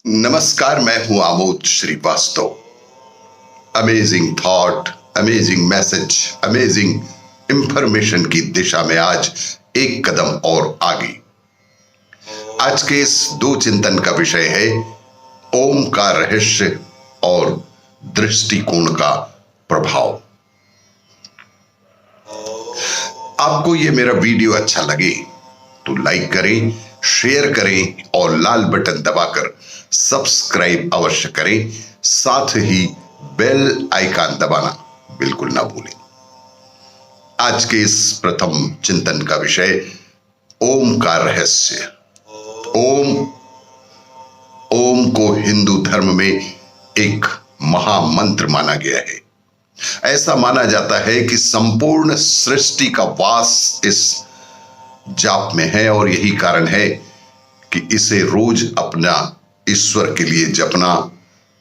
नमस्कार, मैं हूं Amod Srivastava. Amazing thought, amazing message, amazing information की दिशा में आज एक कदम और आगे। आज के इस दो चिंतन का विषय है ओम का रहस्य और दृष्टिकोण का प्रभाव। आपको यह मेरा वीडियो अच्छा लगे तो लाइक करें, शेयर करें और लाल बटन दबाकर सब्सक्राइब अवश्य करें। साथ ही बेल आइकन दबाना बिल्कुल ना भूलें। आज के इस प्रथम चिंतन का विषय ओम का रहस्य। ओम को हिंदू धर्म में एक महामंत्र माना गया है। ऐसा माना जाता है कि संपूर्ण सृष्टि का वास इस जाप में है और यही कारण है कि इसे रोज अपना ईश्वर के लिए जपना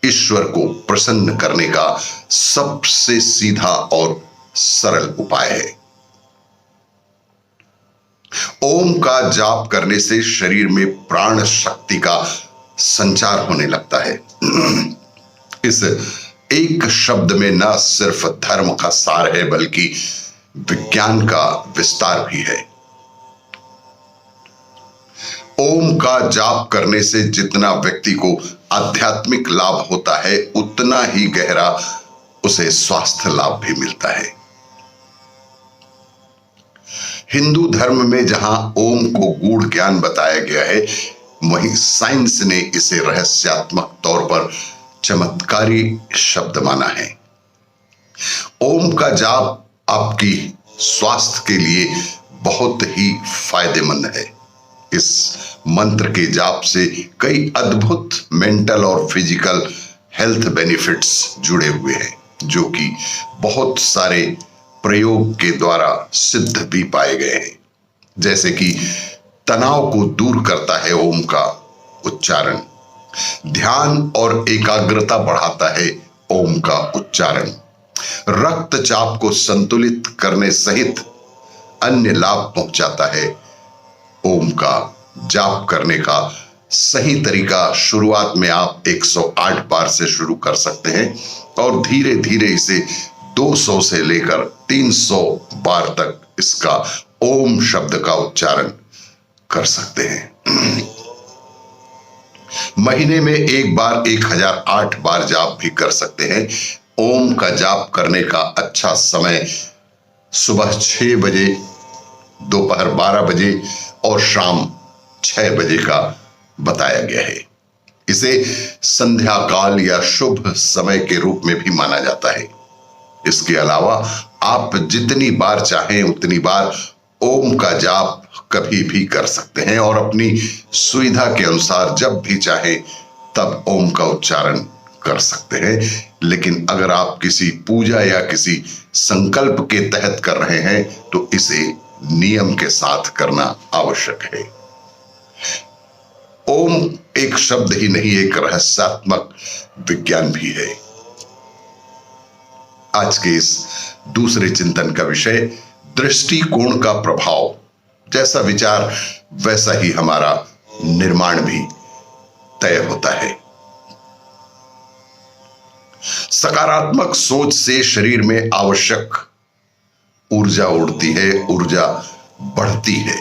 ईश्वर को प्रसन्न करने का सबसे सीधा और सरल उपाय है। ओम का जाप करने से शरीर में प्राण शक्ति का संचार होने लगता है। इस एक शब्द में न सिर्फ धर्म का सार है बल्कि विज्ञान का विस्तार भी है। ओम का जाप करने से जितना व्यक्ति को आध्यात्मिक लाभ होता है उतना ही गहरा उसे स्वास्थ्य लाभ भी मिलता है। हिंदू धर्म में जहां ओम को गूढ़ ज्ञान बताया गया है, वहीं साइंस ने इसे रहस्यात्मक तौर पर चमत्कारी शब्द माना है। ओम का जाप आपकी स्वास्थ्य के लिए बहुत ही फायदेमंद है। इस मंत्र के जाप से कई अद्भुत मेंटल और फिजिकल हेल्थ बेनिफिट्स जुड़े हुए हैं, जो कि बहुत सारे प्रयोग के द्वारा सिद्ध भी पाए गए हैं। जैसे कि तनाव को दूर करता है ओम का उच्चारण, ध्यान और एकाग्रता बढ़ाता है ओम का उच्चारण, रक्तचाप को संतुलित करने सहित अन्य लाभ पहुंचाता है। ओम का जाप करने का सही तरीका, शुरुआत में आप 108 बार से शुरू कर सकते हैं और धीरे धीरे इसे 200 से लेकर 300 बार तक इसका ओम शब्द का उच्चारण कर सकते हैं। महीने में एक बार 1008 बार जाप भी कर सकते हैं। ओम का जाप करने का अच्छा समय सुबह 6 बजे, दोपहर 12 बजे और शाम 6 बजे का बताया गया है। इसे संध्या काल या शुभ समय के रूप में भी माना जाता है। इसके अलावा आप जितनी बार चाहें उतनी बार ओम का जाप कभी भी कर सकते हैं और अपनी सुविधा के अनुसार जब भी चाहें तब ओम का उच्चारण कर सकते हैं। लेकिन अगर आप किसी पूजा या किसी संकल्प के तहत कर रहे हैं तो इसे नियम के साथ करना आवश्यक है। ओम एक शब्द ही नहीं, एक रहस्यात्मक विज्ञान भी है। आज के इस दूसरे चिंतन का विषय दृष्टिकोण का प्रभाव। जैसा विचार वैसा ही हमारा निर्माण भी तय होता है। सकारात्मक सोच से शरीर में आवश्यक ऊर्जा उड़ती है, ऊर्जा बढ़ती है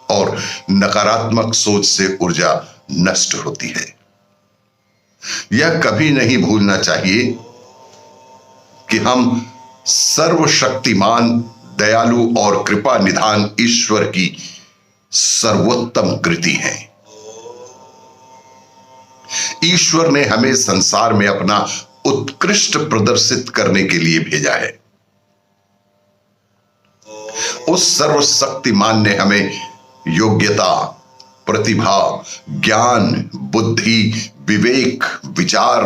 और नकारात्मक सोच से ऊर्जा नष्ट होती है। यह कभी नहीं भूलना चाहिए कि हम सर्वशक्तिमान, दयालु और कृपा निधान ईश्वर की सर्वोत्तम कृति हैं। ईश्वर ने हमें संसार में अपना उत्कृष्ट प्रदर्शित करने के लिए भेजा है। उस सर्वशक्तिमान ने हमें योग्यता, प्रतिभा, ज्ञान, बुद्धि, विवेक, विचार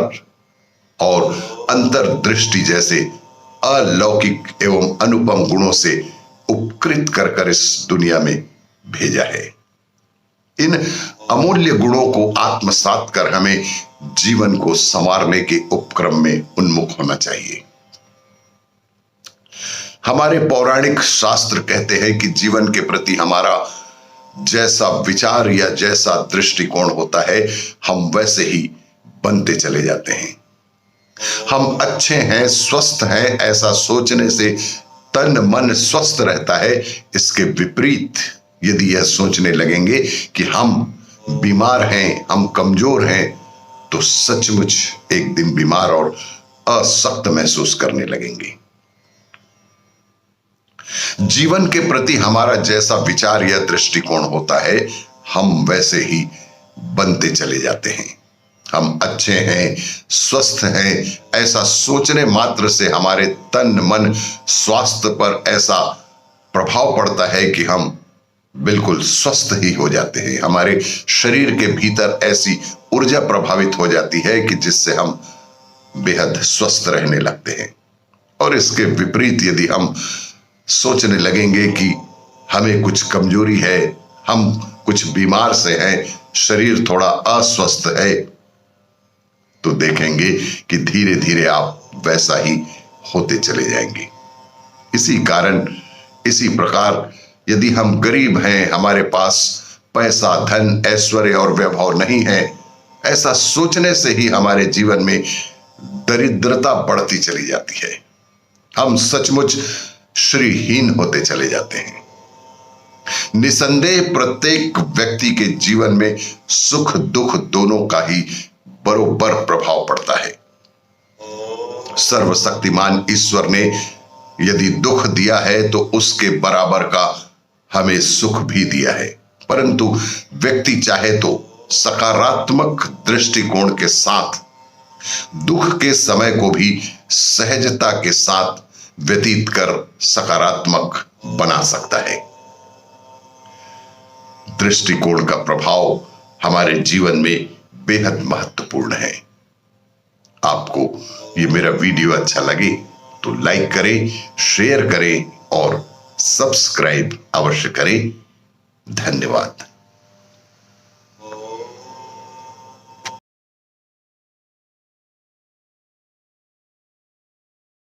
और अंतर्दृष्टि जैसे अलौकिक एवं अनुपम गुणों से उपकृत कर इस दुनिया में भेजा है। इन अमूल्य गुणों को आत्मसात कर हमें जीवन को संवारने के उपक्रम में उन्मुख होना चाहिए। हमारे पौराणिक शास्त्र कहते हैं कि जीवन के प्रति हमारा जैसा विचार या जैसा दृष्टिकोण होता है, हम वैसे ही बनते चले जाते हैं। हम अच्छे हैं, स्वस्थ हैं, ऐसा सोचने से तन मन स्वस्थ रहता है। इसके विपरीत यदि यह सोचने लगेंगे कि हम बीमार हैं, हम कमजोर हैं, तो सचमुच एक दिन बीमार और अशक्त महसूस करने लगेंगे। जीवन के प्रति हमारा जैसा विचार या दृष्टिकोण होता है, हम वैसे ही बनते चले जाते हैं। हम अच्छे हैं, स्वस्थ हैं, ऐसा सोचने मात्र से हमारे तन मन स्वास्थ्य पर ऐसा प्रभाव पड़ता है कि हम बिल्कुल स्वस्थ ही हो जाते हैं। हमारे शरीर के भीतर ऐसी ऊर्जा प्रभावित हो जाती है कि जिससे हम बेहद स्वस्थ रहने लगते हैं। और इसके विपरीत यदि हम सोचने लगेंगे कि हमें कुछ कमजोरी है, हम कुछ बीमार से हैं, शरीर थोड़ा अस्वस्थ है, तो देखेंगे कि धीरे धीरे आप वैसा ही होते चले जाएंगे। इसी कारण, इसी प्रकार यदि हम गरीब हैं, हमारे पास पैसा, धन, ऐश्वर्य और वैभव नहीं है, ऐसा सोचने से ही हमारे जीवन में दरिद्रता बढ़ती चली जाती है। हम सचमुच श्रीहीन होते चले जाते हैं। निसंदेह प्रत्येक व्यक्ति के जीवन में सुख दुख दोनों का ही बरोबर प्रभाव पड़ता है। सर्वशक्तिमान ईश्वर ने यदि दुख दिया है तो उसके बराबर का हमें सुख भी दिया है, परंतु व्यक्ति चाहे तो सकारात्मक दृष्टिकोण के साथ दुख के समय को भी सहजता के साथ व्यतीत कर सकारात्मक बना सकता है। दृष्टिकोण का प्रभाव हमारे जीवन में बेहद महत्वपूर्ण है। आपको ये मेरा वीडियो अच्छा लगे तो लाइक करें, शेयर करें और सब्सक्राइब अवश्य करें। धन्यवाद।